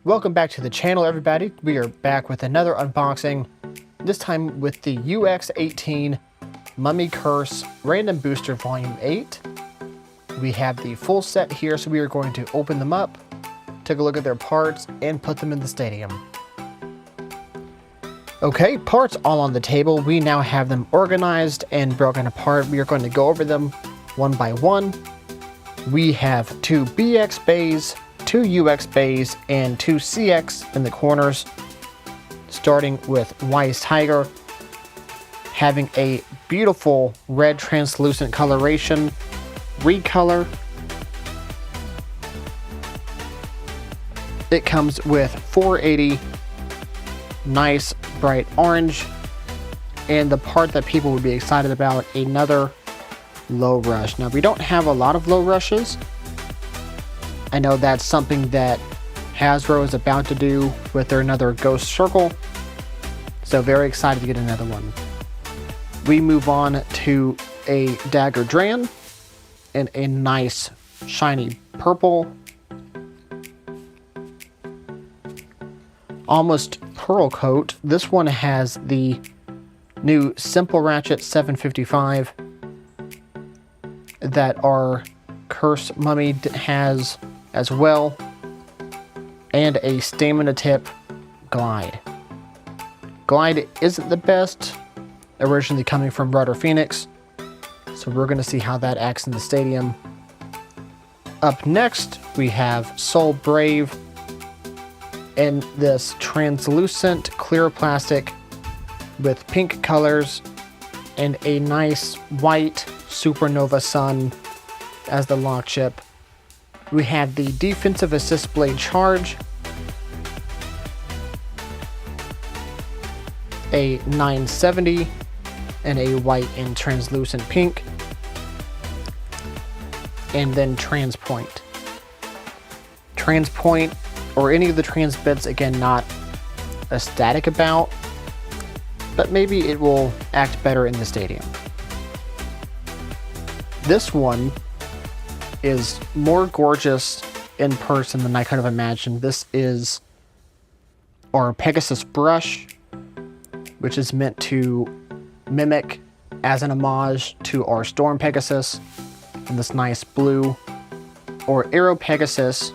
Welcome back to the channel, everybody. We are back with another unboxing, this time with the UX18 Mummy Curse Random Booster Volume 8. We have the full set here, so we are going to open them up, take a look at their parts, and put them in the stadium. Okay, parts all on the table. We now have them organized and broken apart. We are going to go over them one by one. We have two BX bays, two UX bays, and two CX in the corners, starting with Wise Tiger, having a beautiful red translucent coloration, recolor. It comes with 480, nice bright orange, and the part that people would be excited about, another low rush. Now, we don't have a lot of low rushes. I know that's something that Hasbro is about to do with their another Ghost Circle, so very excited to get another one. We move on to a Dagger Dran and a nice shiny purple, almost pearl coat. This one has the new Simple Ratchet 755 that our Curse Mummy has as well, and a Stamina Tip Glide. Glide isn't the best, originally coming from Rudder Phoenix, so we're going to see how that acts in the stadium. Up next, we have Soul Brave in this translucent clear plastic with pink colors and a nice white Supernova Sun as the lock chip. We have the Defensive Assist Blade Charge, a 970, and a white and translucent pink, and then Transpoint. Transpoint, or any of the trans bits, again, not ecstatic about, but maybe it will act better in the stadium. This one is more gorgeous in person than I could have imagined. This is our Pegasus brush, which is meant to mimic as an homage to our Storm Pegasus in this nice blue, or Aero Pegasus.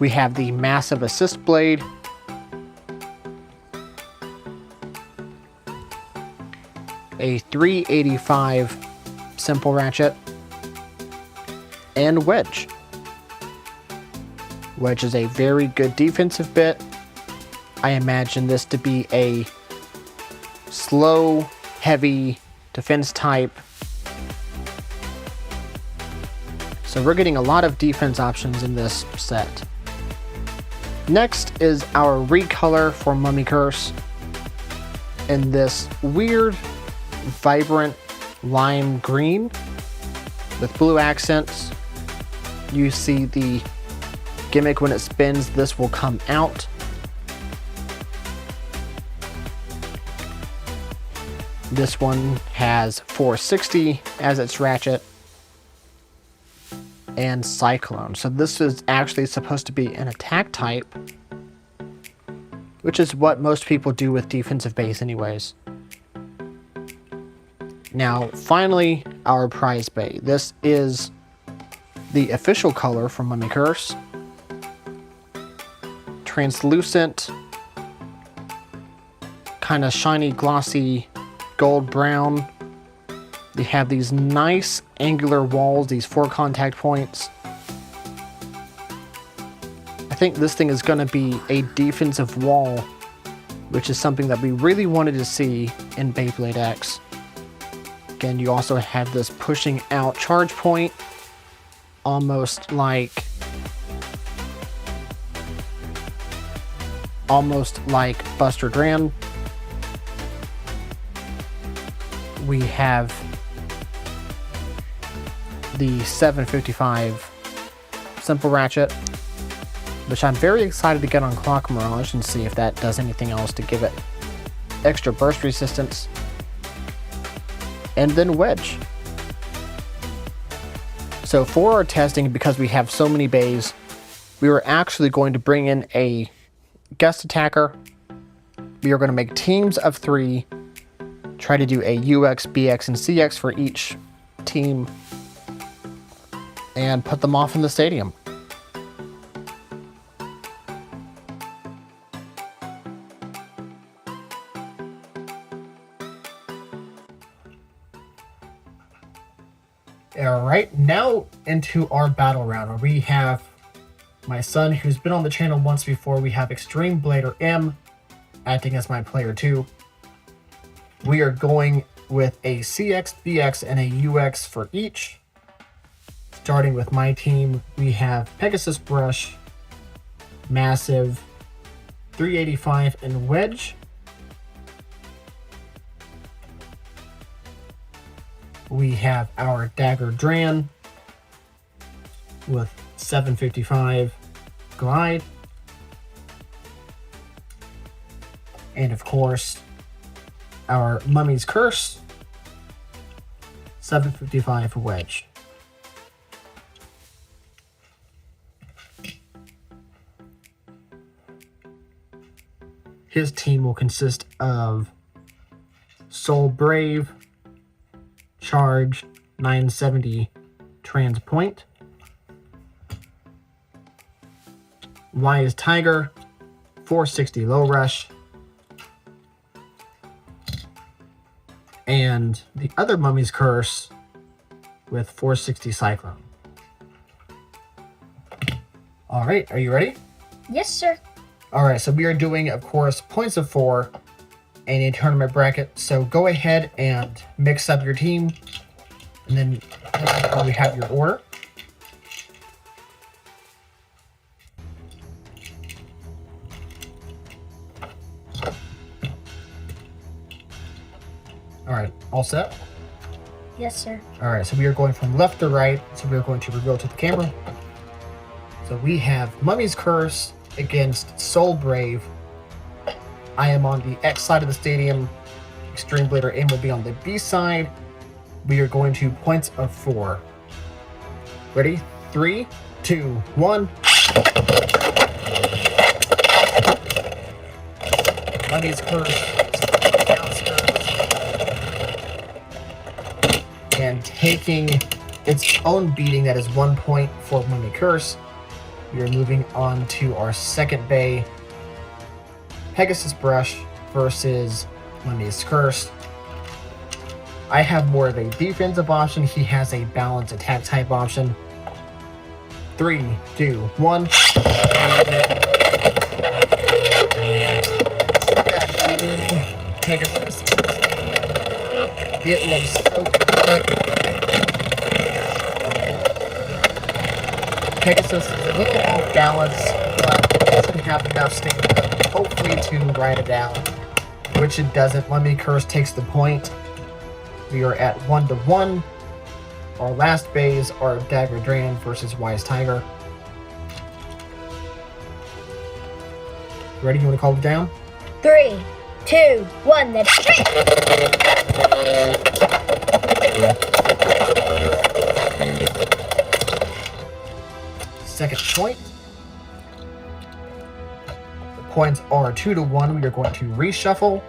We have the Massive Assist Blade, a 385 Simple Ratchet, and Wedge. Wedge is a very good defensive bit. I imagine this to be a slow, heavy defense type. So we're getting a lot of defense options in this set. Next is our recolor for Mummy Curse in this weird, vibrant lime green with blue accents. You see the gimmick when it spins, this will come out. This one has 460 as its ratchet, and Cyclone. So this is actually supposed to be an attack type, which is what most people do with defensive base anyways. Now, finally, our prize bay. This is the official color from Mummy Curse. Translucent, kind of shiny, glossy gold brown. They have these nice angular walls, these 4 contact points. I think this thing is going to be a defensive wall, which is something that we really wanted to see in Beyblade X. Again, you also have this pushing out charge point, almost like Buster Dran. We have the 755 Simple Ratchet, which I'm very excited to get on Clock Mirage and see if that does anything else to give it extra burst resistance. And then Wedge. So for our testing, because we have so many bays, we were actually going to bring in a guest attacker. We are going to make teams of 3, try to do a UX, BX, and CX for each team, and put them off in the stadium. Alright, now into our battle round, where we have my son, who's been on the channel once before. We have Xtreme Blader M acting as my player 2. We are going with a CX, BX, and a UX for each. Starting with my team, we have Pegasus Brush, Massive, 385, and Wedge. We have our Dagger Dran with 755 Glide. And of course, our Mummy's Curse, 755 Wedge. His team will consist of Soul Brave, Charge, 970 Transpoint, Wise Tiger, 460 Low Rush, and the other Mummy's Curse with 460 Cyclone. Alright, are you ready? Yes, sir. Alright, so we are doing, of course, points of 4 in a tournament bracket. So go ahead and mix up your team, and then we have your order. Alright, all set? Yes, sir. Alright, so we are going from left to right, so we are going to reveal to the camera. So we have Mummy's Curse against Soul Brave. I am on the X side of the stadium. Xtreme Blader M will be on the B side. We are going to points of 4. Ready? 3, 2, 1. Mummy's Curse. And taking its own beating, that is 1 point for Mummy Curse. We are moving on to our second bay. Pegasus Brush versus Mummy's Curse. I have more of a defensive option. He has a balanced attack type option. 3, 2, 1. Pegasus. It looks so good. Pegasus is a little off balance, but doesn't have enough stamina, hopefully, to ride it down, which it doesn't. Mummy Curse takes the point. We are at 1-1. Our last bays are Dagger Dran versus Wise Tiger. Ready? You want to call it down? 3, 2, 1, then. Second point. The points are 2-1. We are going to reshuffle.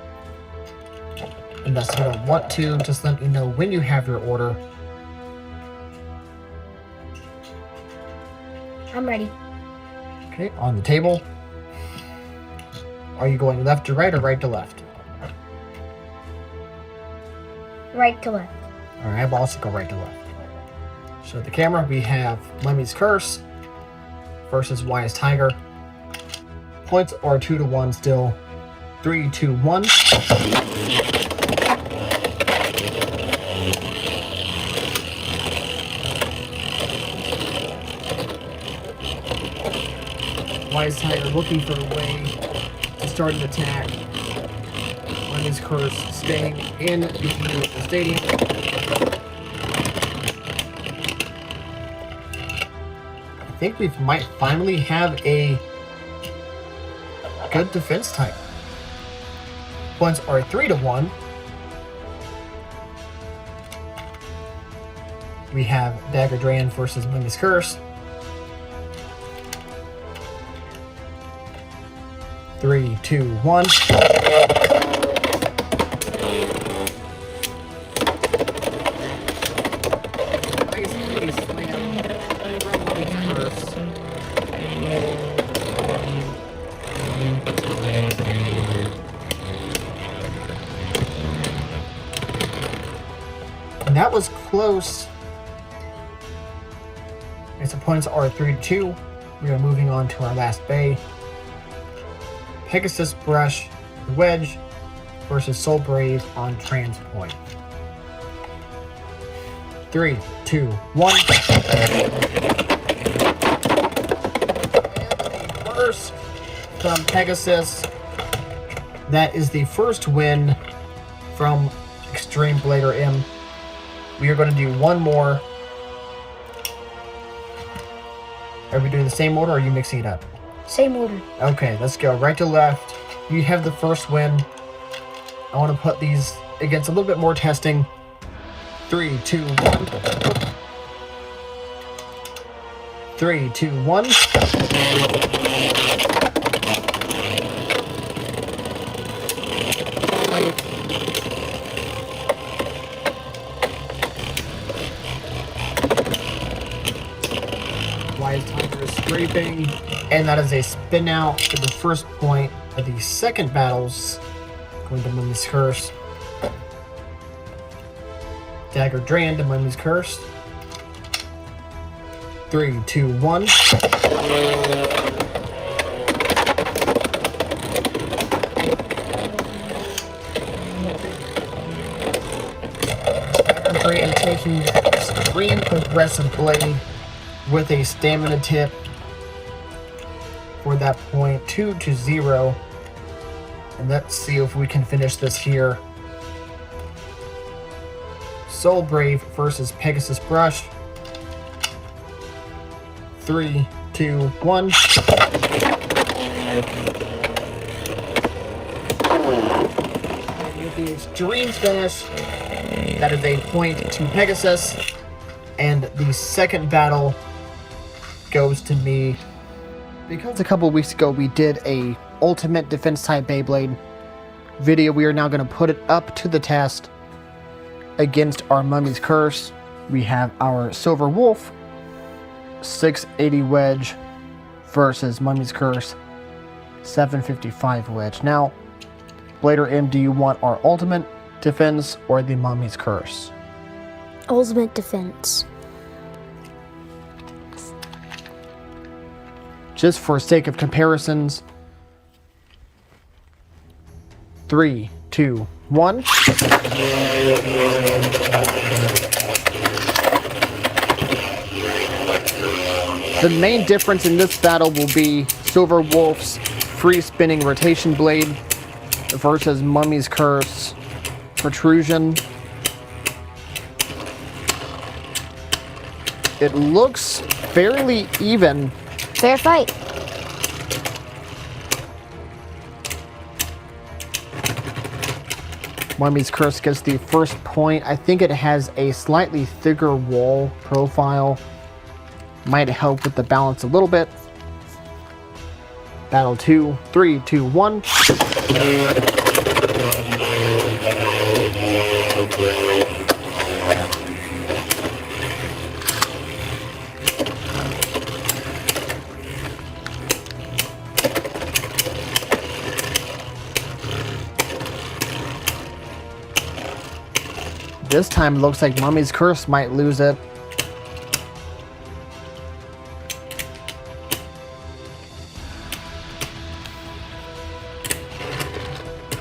Unless you don't want to, just let me know when you have your order. I'm ready. Okay, on the table. Are you going left to right or right to left? Right to left. Alright, I'll also go right to left. So the camera, we have Mummy's Curse versus Wise Tiger. Points are 2-1 still. 3, 2, 1. Wise Tiger looking for a way to start an attack. Mummy's Curse staying in the stadium. I think we might finally have a good defense type. Points are 3-1. we have Dagger Dran versus Mummy's Curse. 3, 2, 1. And that was close. Its opponents are 3-2. We are moving on to our last bay. Pegasus Brush Wedge versus Soul Brave on Trans Point. 3, 2, 1. First from Pegasus. That is the first win from Xtreme Blader M. We are going to do one more. Are we doing the same order or are you mixing it up? Same order. Okay, let's go. Right to left. You have the first win. I want to put these against a little bit more testing. 3, 2, 1. 3, 2, 1. Wise Tiger is scraping. And that is a spin out to the first point of the second battles. Going to Mummy's Curse. Dagger Dran to Mummy's Curse. 3, 2, 1. Dagger Dran taking Extreme Progressive Blade with a stamina tip for that point. 2-0. And let's see if we can finish this here. Soul Brave versus Pegasus Brush. 3, 2, 1. With the Extreme finish, that is a point to Pegasus. And the second battle goes to me. Because a couple weeks ago we did a ultimate defense type Beyblade video, we are now going to put it up to the test against our Mummy's Curse. We have our Silver Wolf 680 wedge versus Mummy's Curse 755 wedge. Now, Blader M, do you want our ultimate defense or the Mummy's Curse? Ultimate defense. Just for sake of comparisons. 3, 2, 1. The main difference in this battle will be Silver Wolf's free spinning rotation blade versus Mummy's Curse protrusion. It looks fairly even. Fair fight. Mummy's Curse gets the first point. I think it has a slightly thicker wall profile. Might help with the balance a little bit. Battle 2, 3, 2, 1. This time it looks like Mummy's Curse might lose it.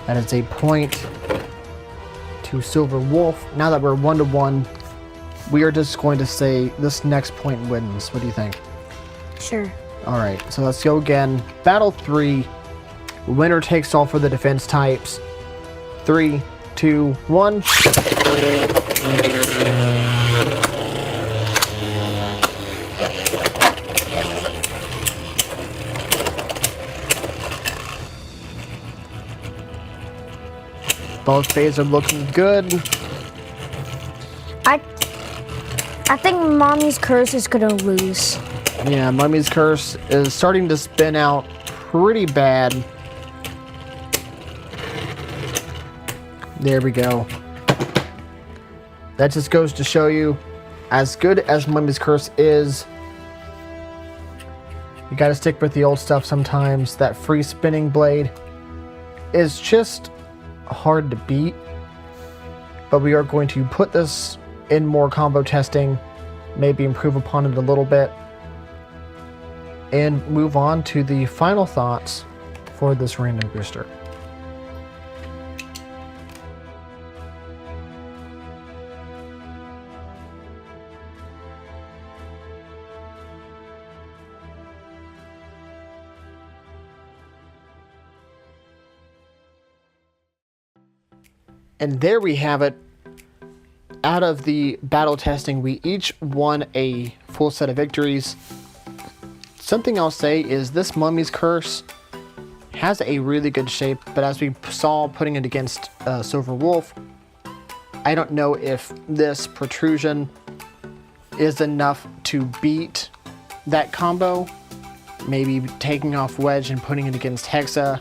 That is a point to Silver Wolf. Now that we're 1-1, we are just going to say this next point wins. What do you think? Sure. Alright, so let's go again. Battle 3. Winner takes all for the defense types. 3, 2, 1. Both bays are looking good. I think Mommy's Curse is gonna lose. Yeah, Mummy's Curse is starting to spin out pretty bad. There we go. That just goes to show you, as good as Mummy's Curse is, you gotta stick with the old stuff sometimes. That free spinning blade is just hard to beat. But we are going to put this in more combo testing, maybe improve upon it a little bit, and move on to the final thoughts for this random booster. And there we have it. Out of the battle testing, we each won a full set of victories. Something I'll say is this Mummy's Curse has a really good shape, but as we saw putting it against Silver Wolf, I don't know if this protrusion is enough to beat that combo. Maybe taking off Wedge and putting it against Hexa,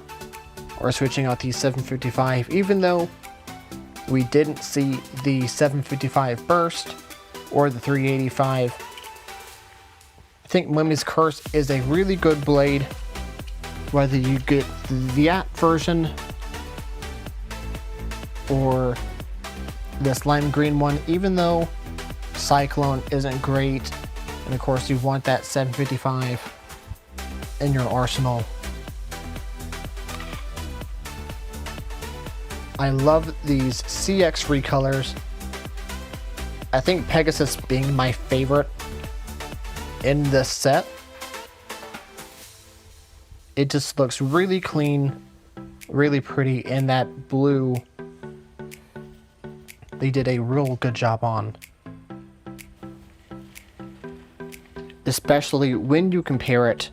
or switching out the 755, even though we didn't see the 755 burst or the 385. I think Mummy's Curse is a really good blade, whether you get that version or this lime green one, even though Cyclone isn't great. And of course you want that 755 in your arsenal. I love these CX free colors. I think Pegasus being my favorite in this set. It just looks really clean, really pretty, and that blue they did a real good job on. Especially when you compare it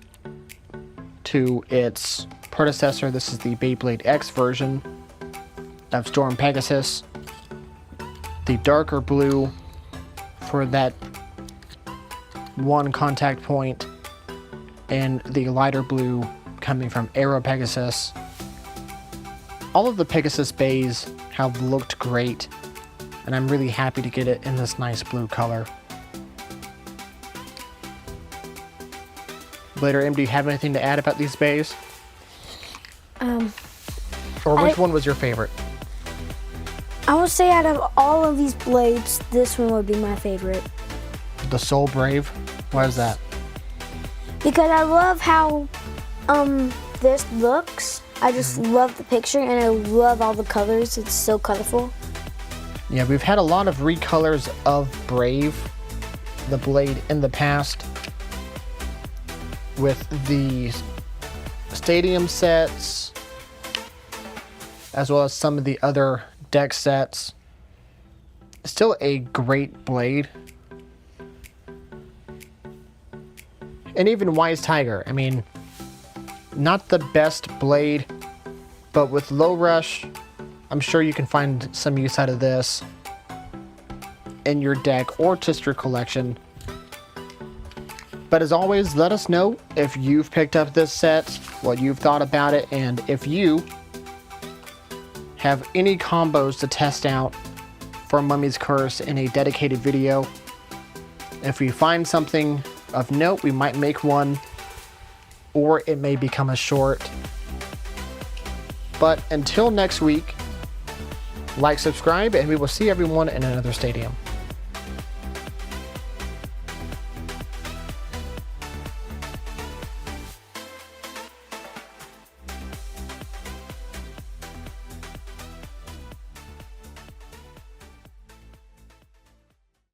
to its predecessor. This is the Beyblade X version of Storm Pegasus. The darker blue for that one contact point, and the lighter blue coming from Aero Pegasus. All of the Pegasus bays have looked great, and I'm really happy to get it in this nice blue color. Blader M, do you have anything to add about these bays? Or which one was your favorite? I would say out of all of these blades, this one would be my favorite. The Soul Brave? Why is that? Because I love how this looks. I just love the picture, and I love all the colors. It's so colorful. Yeah, we've had a lot of recolors of Brave, the blade, in the past, with the stadium sets, as well as some of the other deck sets. Still a great blade. And even Wise Tiger, I mean, not the best blade, but with Low Rush, I'm sure you can find some use out of this in your deck or just your collection. But as always, let us know if you've picked up this set, what you've thought about it, and if you have any combos to test out for Mummy's Curse in a dedicated video. If we find something of note, we might make one, or it may become a short. But until next week, like, subscribe, and we will see everyone in another stadium.